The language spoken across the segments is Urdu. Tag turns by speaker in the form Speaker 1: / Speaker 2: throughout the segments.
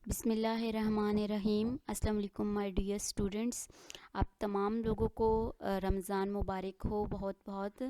Speaker 1: بسم اللہ الرحمن الرحیم۔ السلام علیکم مائی ڈیئر اسٹوڈنٹس، آپ تمام لوگوں کو رمضان مبارک ہو بہت بہت،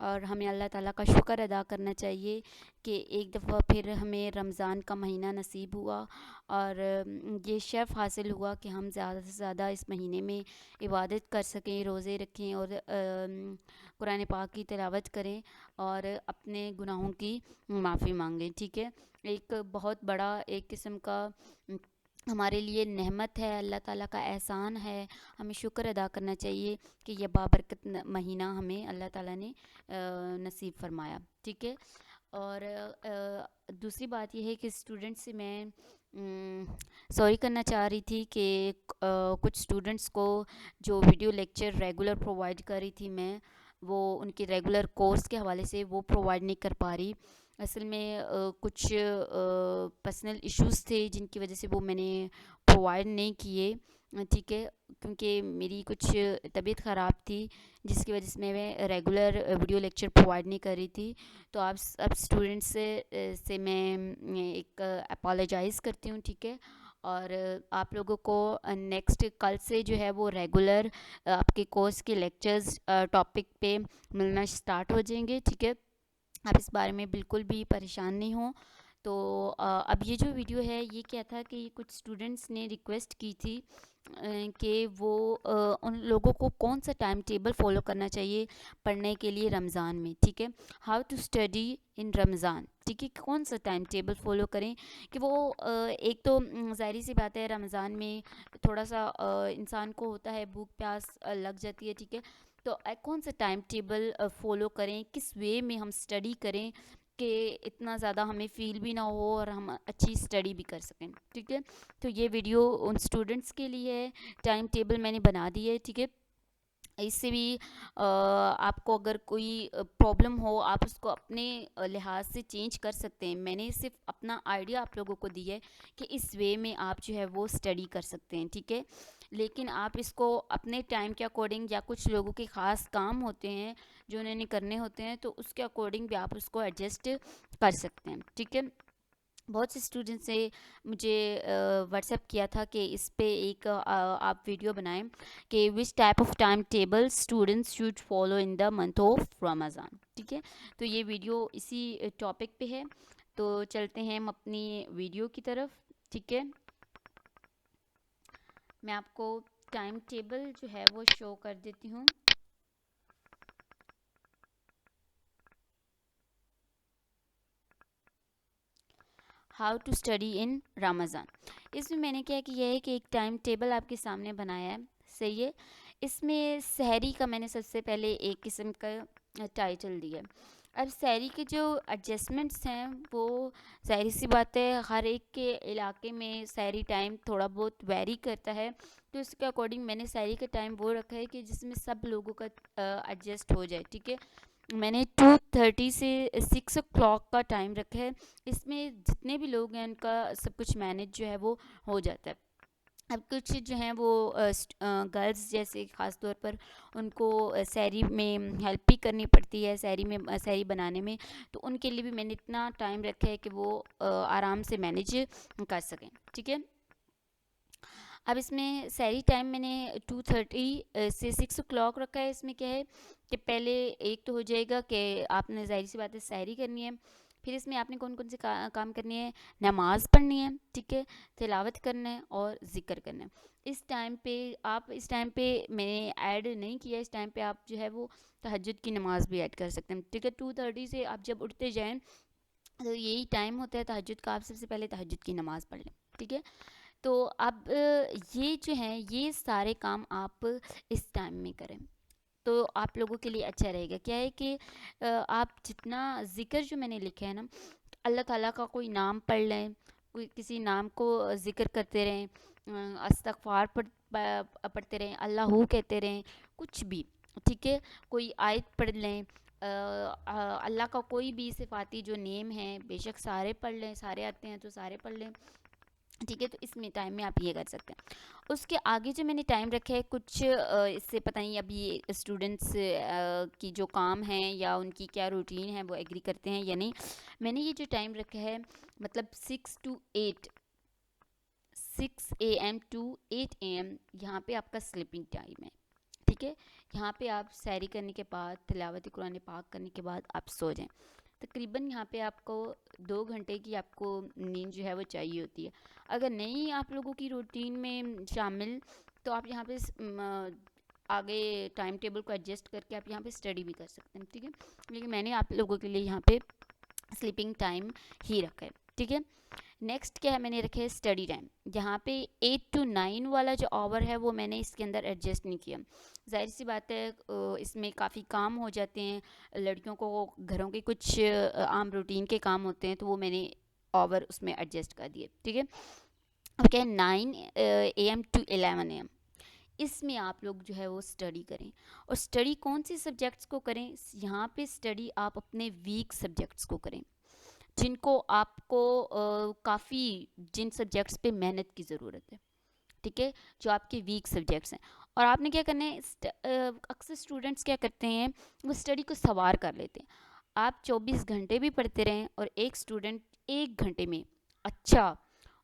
Speaker 1: اور ہمیں اللہ تعالیٰ کا شکر ادا کرنا چاہیے کہ ایک دفعہ پھر ہمیں رمضان کا مہینہ نصیب ہوا اور یہ شرف حاصل ہوا کہ ہم زیادہ سے زیادہ اس مہینے میں عبادت کر سکیں، روزے رکھیں اور قرآن پاک کی تلاوت کریں اور اپنے گناہوں کی معافی مانگیں۔ ٹھیک ہے، ایک بہت بڑا ایک قسم کا ہمارے لیے نعمت ہے، اللہ تعالیٰ کا احسان ہے، ہمیں شکر ادا کرنا چاہیے کہ یہ بابرکت مہینہ ہمیں اللہ تعالیٰ نے نصیب فرمایا۔ ٹھیک ہے، اور دوسری بات یہ ہے کہ اسٹوڈنٹ سے میں سوری کرنا چاہ رہی تھی کہ کچھ اسٹوڈنٹس کو جو ویڈیو لیکچر ریگولر پرووائڈ کر رہی تھی میں، وہ ان کے ریگولر کورس کے حوالے سے وہ پرووائڈ نہیں کر پا رہی۔ اصل میں کچھ پرسنل ایشوز تھے جن کی وجہ سے وہ میں نے پرووائڈ نہیں کیے۔ ٹھیک ہے، کیونکہ میری کچھ طبیعت خراب تھی جس کی وجہ سے میں ریگولر ویڈیو لیکچر پرووائڈ نہیں کر رہی تھی۔ تو آپ اب اسٹوڈنٹس سے میں ایک اپالوجائز کرتی ہوں۔ ٹھیک ہے، اور آپ لوگوں کو نیکسٹ کل سے جو ہے وہ ریگولر آپ کے کورس کے لیکچرز ٹاپک پہ ملنا اسٹارٹ ہو جائیں گے۔ ٹھیک ہے، آپ اس بارے میں بالکل بھی پریشان نہیں ہوں۔ تو اب یہ جو ویڈیو ہے یہ کیا تھا کہ کچھ اسٹوڈنٹس نے ریکویسٹ کی تھی کہ وہ ان لوگوں کو کون سا ٹائم ٹیبل فالو کرنا چاہیے پڑھنے کے لیے رمضان میں۔ ٹھیک ہے، ہاؤ ٹو اسٹڈی ان رمضان۔ ٹھیک ہے، کون سا ٹائم ٹیبل فالو کریں کہ وہ ایک تو ظاہری سی بات ہے رمضان میں تھوڑا سا انسان کو ہوتا ہے بھوک پیاس لگ جاتی ہے۔ ٹھیک ہے، تو کون سا ٹائم ٹیبل فالو کریں، کس وے میں ہم اسٹڈی کریں کہ اتنا زیادہ ہمیں فیل بھی نہ ہو اور ہم اچھی اسٹڈی بھی کر سکیں۔ ٹھیک ہے، تو یہ ویڈیو ان اسٹوڈنٹس کے لیے ہے، ٹائم ٹیبل میں نے بنا دی ہے۔ ٹھیک ہے، اس سے بھی آپ کو اگر کوئی پرابلم ہو آپ اس کو اپنے لحاظ سے چینج کر سکتے ہیں۔ میں نے صرف اپنا آئیڈیا آپ لوگوں کو دی ہے کہ اس وے میں آپ جو ہے وہ اسٹڈی کر سکتے ہیں۔ ٹھیک ہے، لیکن آپ اس کو اپنے ٹائم کے اکارڈنگ، یا کچھ لوگوں کے خاص کام ہوتے ہیں جو انہوں نے کرنے ہوتے ہیں تو اس کے اکارڈنگ بھی آپ اس کو ایڈجسٹ کر سکتے ہیں۔ ٹھیک ہے، بہت سے اسٹوڈنٹس نے مجھے واٹس ایپ کیا تھا کہ اس پہ ایک آپ ویڈیو بنائیں کہ which type of time table students should follow in the month of Ramzan. ٹھیک ہے، تو یہ ویڈیو اسی ٹاپک پہ ہے، تو چلتے ہیں ہم اپنی ویڈیو کی طرف۔ ٹھیک ہے، میں آپ کو ٹائم ٹیبل جو ہے وہ شو کر دیتی ہوں۔ ہاؤ ٹو اسٹڈی ان رمضان، اس میں نے کیا کیا ہے کہ ایک ٹائم ٹیبل آپ کے سامنے بنایا ہے۔ صحیح ہے، اس میں سحری کا میں نے سب سے پہلے ایک قسم کا ٹائٹل دیا۔ اب سحری کے جو ایڈجسٹمنٹس ہیں وہ ظاہر سی بات ہے ہر ایک کے علاقے میں سحری ٹائم تھوڑا بہت ویری کرتا ہے، تو اس کے اکارڈنگ میں نے سحری کا ٹائم وہ رکھا ہے کہ جس میں سب لوگوں کا ایڈجسٹ ہو جائے۔ ٹھیک ہے، میں نے 2:30 سے 6 او کلاک کا ٹائم رکھا ہے، اس میں جتنے بھی لوگ ہیں ان کا سب کچھ مینیج جو ہے وہ ہو جاتا ہے۔ اب کچھ جو ہیں وہ گرلز جیسے خاص طور پر ان کو سحری میں ہیلپ بھی کرنی پڑتی ہے، سحری بنانے میں، تو ان کے لیے بھی میں نے اتنا ٹائم رکھا ہے کہ وہ آرام سے مینیج کر سکیں۔ ٹھیک ہے، اب اس میں سحری ٹائم میں نے 2:30 سے 6 او کلاک رکھا ہے۔ اس میں کیا ہے کہ پہلے ایک تو ہو جائے گا کہ آپ نے ظاہر سی بات ہے سحری کرنی ہے، پھر اس میں آپ نے کون کون سے کام کرنی ہے، نماز پڑھنی ہے۔ ٹھیک ہے، تلاوت کرنا ہے اور ذکر کرنا ہے۔ اس ٹائم پہ میں نے ایڈ نہیں کیا، اس ٹائم پہ آپ جو ہے وہ تہجد کی نماز بھی ایڈ کر سکتے ہیں۔ ٹھیک ہے، 2:30 سے آپ جب اٹھتے جائیں تو یہی ٹائم ہوتا ہے تہجد کا، آپ سب سے پہلے تہجد کی نماز پڑھ لیں۔ ٹھیک ہے، تو اب یہ جو ہیں یہ سارے کام آپ اس ٹائم میں کریں تو آپ لوگوں کے لیے اچھا رہے گا۔ کیا ہے کہ آپ جتنا ذکر جو میں نے لکھا ہے نا، اللہ تعالیٰ کا کوئی نام پڑھ لیں، کوئی کسی نام کو ذکر کرتے رہیں، استغفار پڑھتے رہیں، اللہ ہو کہتے رہیں، کچھ بھی۔ ٹھیک ہے، کوئی آیت پڑھ لیں، اللہ کا کوئی بھی صفاتی جو نیم ہیں بے شک سارے پڑھ لیں، سارے آتے ہیں تو سارے پڑھ لیں۔ ٹھیک ہے، تو اس میں ٹائم میں آپ یہ کر سکتے ہیں۔ اس کے آگے جو میں نے ٹائم رکھا ہے کچھ اس سے پتہ نہیں ابھی اسٹوڈنٹس کی جو کام ہیں یا ان کی کیا روٹین ہے وہ ایگری کرتے ہیں یا نہیں۔ میں نے یہ جو ٹائم رکھا ہے مطلب 6 to 8 6 AM to 8 AM یہاں پہ آپ کا سلیپنگ ٹائم ہے. ٹھیک ہے, یہاں پہ آپ سحری کرنے کے بعد, تلاوت قرآن پاک کرنے کے بعد آپ سو جائیں. تقریباً یہاں پہ آپ کو 2 گھنٹے کی آپ کو نیند جو ہے وہ چاہیے ہوتی ہے. اگر نہیں آپ لوگوں کی روٹین میں شامل, تو آپ یہاں پہ آگے ٹائم ٹیبل کو ایڈجسٹ کر کے آپ یہاں پہ اسٹڈی بھی کر سکتے ہیں. ٹھیک ہے, لیکن میں نے آپ لوگوں کے لیے یہاں پہ سلیپنگ ٹائم ہی رکھا ہے. ٹھیک ہے, نیکسٹ کیا ہے, میں نے رکھا ہے اسٹڈی ٹائم. یہاں پہ 8 to 9 والا جو آور ہے وہ میں نے اس کے اندر ایڈجسٹ نہیں کیا. ظاہر سی بات ہے اس میں کافی کام ہو جاتے ہیں, لڑکیوں کو گھروں کے کچھ عام روٹین کے کام ہوتے ہیں, تو وہ میں نے آور اس میں ایڈجسٹ کر دیے. ٹھیک ہے, اب کیا ہے 9 AM to 11 AM, اس میں آپ لوگ جو ہے وہ اسٹڈی کریں. اور اسٹڈی کون سی سبجیکٹس کو کریں؟ یہاں پہ اسٹڈی آپ اپنے ویک سبجیکٹس کو کریں, جن کو آپ کو کافی جن سبجیکٹس پہ محنت کی ضرورت ہے. ٹھیک ہے, جو آپ کے ویک سبجیکٹس ہیں. اور آپ نے کیا کرنا ہے, اکثر اسٹوڈنٹس کیا کرتے ہیں, وہ اسٹڈی کو سوار کر لیتے ہیں. آپ 24 گھنٹے بھی پڑھتے رہیں اور ایک اسٹوڈنٹ 1 گھنٹے میں اچھا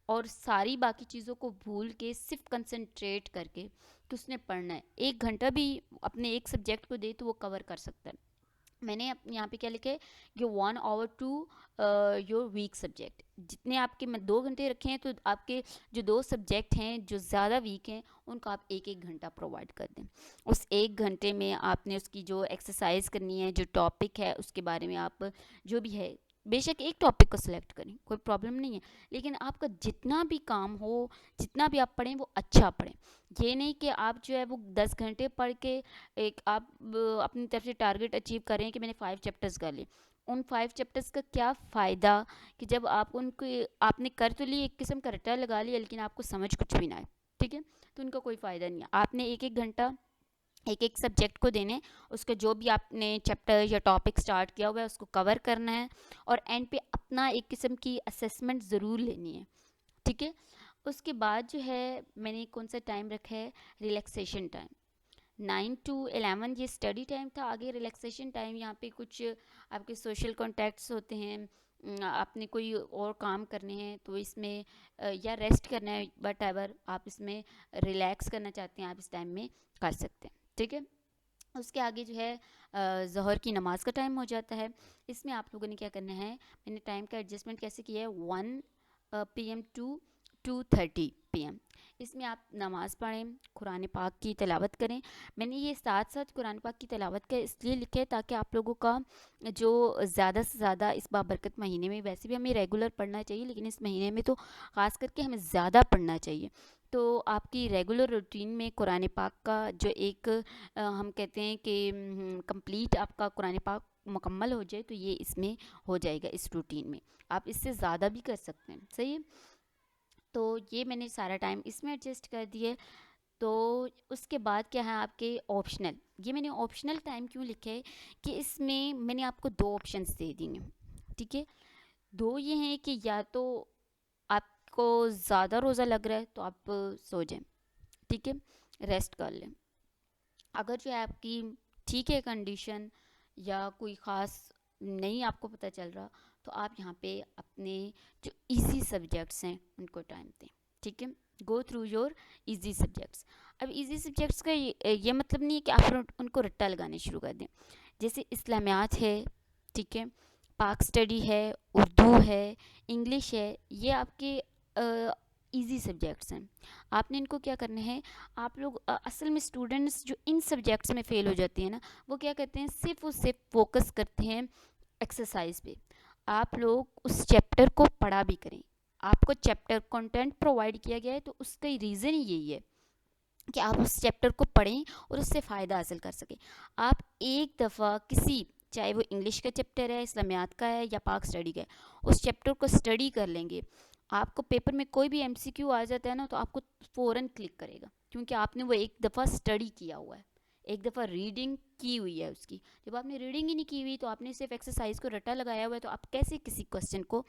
Speaker 1: اور ساری باقی چیزوں کو بھول کے صرف کنسنٹریٹ کر کے کہ اس نے پڑھنا ہے, 1 گھنٹہ بھی اپنے ایک سبجیکٹ کو دے تو وہ کور کر سکتا ہے. میں نے یہاں پہ کیا لکھا ہے کہ 1 hour to your weak subject. جتنے آپ کے میں 2 گھنٹے رکھے ہیں, تو آپ کے جو 2 سبجیکٹ ہیں جو زیادہ ویک ہیں ان کو آپ 1 گھنٹہ پرووائڈ کر دیں. اس 1 گھنٹے میں آپ نے اس کی جو ایکسرسائز کرنی ہے, جو ٹاپک ہے اس کے بارے میں آپ جو بھی ہے, بے شک ایک ٹاپک کو سلیکٹ کریں, کوئی پرابلم نہیں ہے, لیکن آپ کا جتنا بھی کام ہو, جتنا بھی آپ پڑھیں وہ اچھا پڑھیں. یہ نہیں کہ آپ جو ہے وہ 10 گھنٹے پڑھ کے ایک آپ اپنی طرف سے ٹارگٹ اچیو کریں کہ میں نے 5 چیپٹرز کر لیے. ان 5 چیپٹرز کا کیا فائدہ کہ جب آپ ان کو آپ نے کر تو لی, ایک قسم کا رٹا لگا لیا, لیکن آپ کو سمجھ کچھ بھی نہ آئے. ٹھیک ہے, تو ان کا کوئی فائدہ نہیں ہے. آپ نے 1 گھنٹہ ایک سبجیکٹ کو دینے, اس کا جو بھی آپ نے چیپٹر یا ٹاپک سٹارٹ کیا ہوا ہے اس کو کور کرنا ہے, اور اینڈ پہ اپنا ایک قسم کی اسیسمنٹ ضرور لینی ہے. ٹھیک ہے, اس کے بعد جو ہے میں نے کون سا ٹائم رکھا ہے, ریلیکسیشن ٹائم. 9 to 11 یہ اسٹڈی ٹائم تھا. آگے ریلیکسیشن ٹائم, یہاں پہ کچھ آپ کے سوشل کانٹیکٹس ہوتے ہیں, آپ نے کوئی اور کام کرنے ہیں تو اس میں یا ریسٹ کرنا ہے, وٹ ایور آپ اس میں ریلیکس کرنا چاہتے ہیں آپ اس ٹائم میں کر سکتے ہیں. ٹھیک ہے, اس کے آگے جو ہے ظہر کی نماز کا ٹائم ہو جاتا ہے. اس میں آپ لوگوں نے کیا کرنا ہے, میں نے ٹائم کا ایڈجسٹمنٹ کیسے کیا ہے, 1 PM to 2:30 PM. اس میں آپ نماز پڑھیں, قرآن پاک کی تلاوت کریں. میں نے یہ ساتھ ساتھ قرآن پاک کی تلاوت کا اس لیے لکھا ہے تاکہ آپ لوگوں کا جو زیادہ سے زیادہ اس بابرکت مہینے میں, ویسے بھی ہمیں ریگولر پڑھنا چاہیے, لیکن اس مہینے میں تو خاص کر کے ہمیں زیادہ پڑھنا چاہیے. تو آپ کی ریگولر روٹین میں قرآن پاک کا جو ایک ہم کہتے ہیں کہ کمپلیٹ آپ کا قرآن پاک مکمل ہو جائے, تو یہ اس میں ہو جائے گا اس روٹین میں. آپ اس سے زیادہ بھی کر سکتے ہیں. صحیح ہے, تو یہ میں نے سارا ٹائم اس میں ایڈجسٹ کر دیے. تو اس کے بعد کیا ہے آپ کے آپشنل. یہ میں نے آپشنل ٹائم کیوں لکھا ہے کہ اس میں نے آپ کو 2 آپشنس دے دی ہیں. ٹھیک ہے, 2 یہ ہیں کہ یا تو آپ کو زیادہ روزہ لگ رہا ہے تو آپ سو جائیں. ٹھیک ہے, ریسٹ کر لیں. اگر جو ہے آپ کی ٹھیک ہے کنڈیشن, یا کوئی خاص نہیں آپ کو پتہ چل رہا, تو آپ یہاں پہ اپنے جو ایزی سبجیکٹس ہیں ان کو ٹائم دیں. ٹھیک ہے, go through your easy subjects. اب ایزی سبجیکٹس کا یہ مطلب نہیں ہے کہ آپ ان کو رٹا لگانے شروع کر دیں. جیسے اسلامیات ہے, ٹھیک ہے, پاک اسٹڈی ہے, اردو ہے, انگلش ہے, یہ آپ کے ایزی سبجیکٹس ہیں. آپ نے ان کو کیا کرنا ہے, آپ لوگ اصل میں اسٹوڈنٹس جو ان سبجیکٹس میں فیل ہو جاتے ہیں نا, وہ کیا کرتے ہیں, صرف اور صرف فوکس کرتے ہیں ایکسرسائز پہ. آپ لوگ اس چیپٹر کو پڑھا بھی کریں. آپ کو چیپٹر کنٹینٹ پرووائڈ کیا گیا ہے, تو اس کا ریزن ہی یہی ہے کہ آپ اس چیپٹر کو پڑھیں اور اس سے فائدہ حاصل کر سکیں. آپ ایک دفعہ کسی, چاہے وہ انگلش کا چیپٹر ہے, اسلامیات کا ہے, یا پاک اسٹڈی کا ہے, اس چیپٹر کو اسٹڈی کر لیں گے. آپ کو پیپر میں کوئی بھی MCQ آ جاتا ہے نا, تو آپ کو فوراً کلک کرے گا, کیونکہ آپ نے وہ ایک دفعہ اسٹڈی کیا ہوا ہے, ایک دفعہ ریڈنگ کی ہوئی ہے اس کی. جب آپ نے ریڈنگ ہی نہیں کی ہوئی, تو آپ نے صرف ایکسرسائز کو رٹا لگایا ہوا ہے, تو آپ کیسے کسی کوسچن کو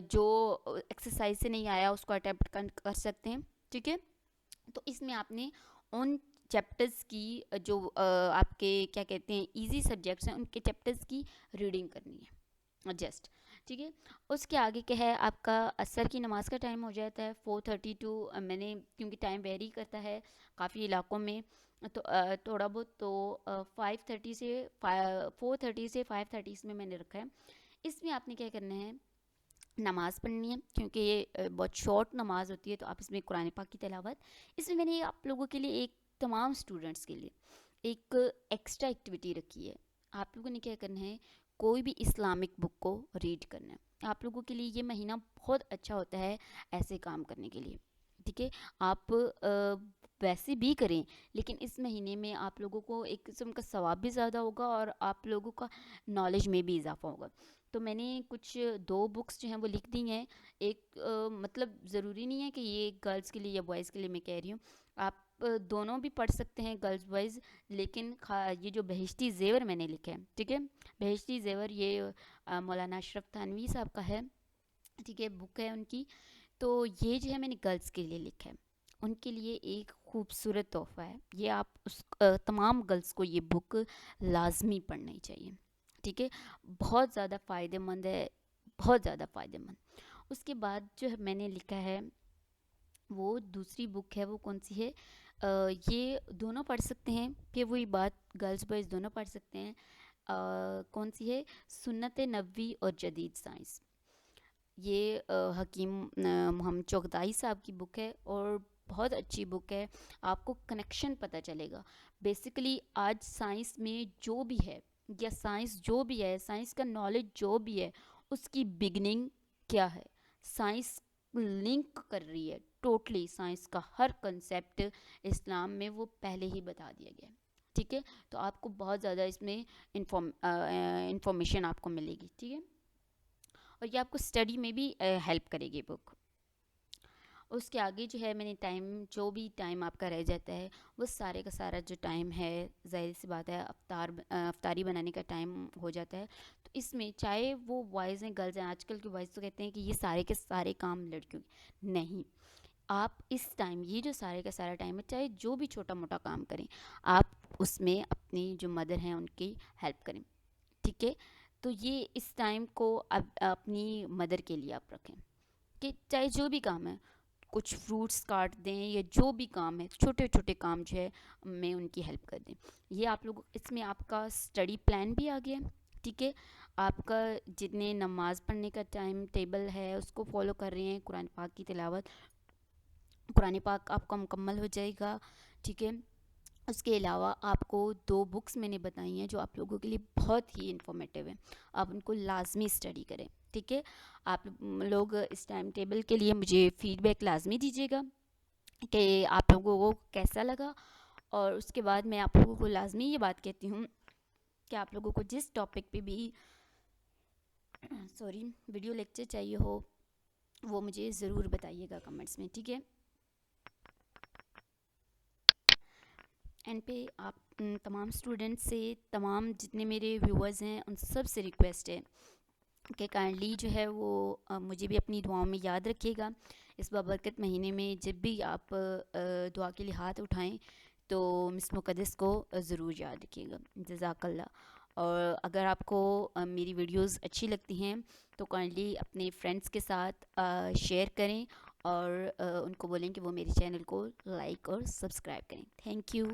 Speaker 1: جو ایکسرسائز سے نہیں آیا اس کو اٹیمپٹ کر سکتے ہیں. ٹھیک ہے, تو اس میں آپ نے ان چیپٹرز کی جو آپ کے کیا کہتے ہیں ایزی سبجیکٹس ہیں, ان کے چیپٹرز کی ریڈنگ کرنی ہے جسٹ. ٹھیک ہے. اس کے آگے کیا ہے آپ کا عصر کی نماز کا ٹائم ہو جاتا ہے 4:30 ٹو میں نے کیونکہ ٹائم ویری کرتا ہے کافی علاقوں میں تو تھوڑا بہت تو 5:30 سے 4:30 سے 5:30 اس میں نے رکھا ہے. اس میں آپ نے کیا کرنا ہے نماز پڑھنی ہے کیونکہ یہ بہت شارٹ نماز ہوتی ہے تو آپ اس میں قرآن پاک کی تلاوت. اس میں نے آپ لوگوں کے لیے ایک تمام اسٹوڈنٹس کے لیے ایک ایکسٹرا ایکٹیویٹی رکھی ہے. آپ لوگوں نے کیا کرنا ہے کوئی بھی اسلامک بک کو ریڈ کرنا ہے. آپ لوگوں کے لیے یہ مہینہ بہت اچھا ہوتا ہے ایسے کام کرنے کے لیے. ٹھیک ہے آپ ویسے بھی کریں لیکن اس مہینے میں آپ لوگوں کو ایک قسم کا ثواب بھی زیادہ ہوگا اور آپ لوگوں کا نالج میں بھی اضافہ ہوگا. تو میں نے کچھ 2 بکس جو ہیں وہ لکھ دی ہیں. ایک مطلب ضروری نہیں ہے کہ یہ گرلس کے لیے یا بوائز کے لیے میں کہہ رہی ہوں, آپ دونوں بھی پڑھ سکتے ہیں گرلز بوائز. لیکن یہ جو بہشتی زیور میں نے لکھا ہے, ٹھیک ہے, بہشتی زیور یہ مولانا اشرف تھانوی صاحب کا ہے, ٹھیک ہے, بک ہے ان کی. تو یہ جو ہے میں نے گرلس کے لیے لکھا ہے, ان کے لیے ایک خوبصورت تحفہ ہے. یہ آپ تمام گرلس کو یہ بک لازمی پڑھنی چاہیے. ٹھیک ہے بہت زیادہ فائدہ مند ہے, بہت زیادہ فائدہ مند. اس کے بعد جو میں نے لکھا ہے وہ دوسری بک ہے, وہ کون سی ہے, یہ دونوں پڑھ سکتے ہیں, کہ وہی بات گرلز بوائز دونوں پڑھ سکتے ہیں. کون سی ہے, سنت نبوی اور جدید سائنس. یہ حکیم محمد چغتائی صاحب کی بک ہے اور بہت اچھی بک ہے. آپ کو کنیکشن پتہ چلے گا. بیسیکلی آج سائنس میں جو بھی ہے یا سائنس جو بھی ہے, سائنس کا نالج جو بھی ہے, اس کی بگننگ کیا ہے. سائنس لنک کر رہی ہے ٹوٹلی, سائنس کا ہر کنسیپٹ اسلام میں وہ پہلے ہی بتا دیا گیا ہے. ٹھیک ہے تو آپ کو بہت زیادہ اس میں انفارمیشن آپ کو ملے گی. ٹھیک ہے اور یہ آپ کو اسٹڈی میں بھی ہیلپ کرے گی بک. اس کے آگے جو ہے میں نے ٹائم, جو بھی ٹائم آپ کا رہ جاتا ہے وہ سارے کا سارا جو ٹائم ہے ظاہر سی بات ہے افطاری بنانے کا ٹائم ہو جاتا ہے. تو اس میں چاہے وہ بوائز ہیں گرلز ہیں, آج کل کے بوائز تو کہتے ہیں کہ یہ سارے کے سارے کام لڑکیوں کے, نہیں. آپ اس ٹائم یہ جو سارے کا سارا ٹائم ہے چاہے جو بھی چھوٹا موٹا کام کریں, آپ اس میں اپنی جو مدر ہیں ان کی ہیلپ کریں. ٹھیک ہے تو یہ اس ٹائم کو اپنی مدر کے لیے آپ رکھیں کہ چاہے جو بھی کام ہے, کچھ فروٹس کاٹ دیں یا جو بھی کام ہے, چھوٹے چھوٹے کام جو ہے میں ان کی ہیلپ کر دیں. یہ آپ لوگ اس میں آپ کا اسٹڈی پلان بھی آ گیا. ٹھیک ہے آپ کا جتنے نماز پڑھنے کا ٹائم ٹیبل ہے اس کو فالو کر رہے ہیں, قرآن پاک کی تلاوت, قرآن پاک آپ کا مکمل ہو جائے گا. ٹھیک ہے اس کے علاوہ آپ کو 2 بکس میں نے بتائی ہیں جو آپ لوگوں کے لیے بہت ہی انفارمیٹیو ہیں, آپ ان کو لازمی اسٹڈی کریں. ٹھیک ہے آپ لوگ اس ٹائم ٹیبل کے لیے مجھے فیڈ بیک لازمی دیجیے گا کہ آپ لوگوں کو کیسا لگا. اور اس کے بعد میں آپ لوگوں کو لازمی یہ بات کہتی ہوں کہ آپ لوگوں کو جس ٹاپک پہ بھی ویڈیو لیکچر چاہیے ہو وہ مجھے ضرور بتائیے گا کمنٹس میں. ٹھیک ہے اینڈ پہ آپ تمام اسٹوڈنٹس سے, تمام جتنے میرے ویورز ہیں ان سب سے ریکویسٹ ہے کہ کائنڈلی جو ہے وہ مجھے بھی اپنی دعاؤں میں یاد رکھیے گا. اس بابرکت مہینے میں جب بھی آپ دعا کے لیے ہاتھ اٹھائیں تو مس مقدس کو ضرور یاد رکھیے گا. جزاک اللہ. اور اگر آپ کو میری ویڈیوز اچھی لگتی ہیں تو کائنڈلی اپنے فرینڈس کے ساتھ شیئر کریں اور ان کو بولیں کہ وہ میرے چینل کو لائک اور سبسکرائب کریں. Thank you.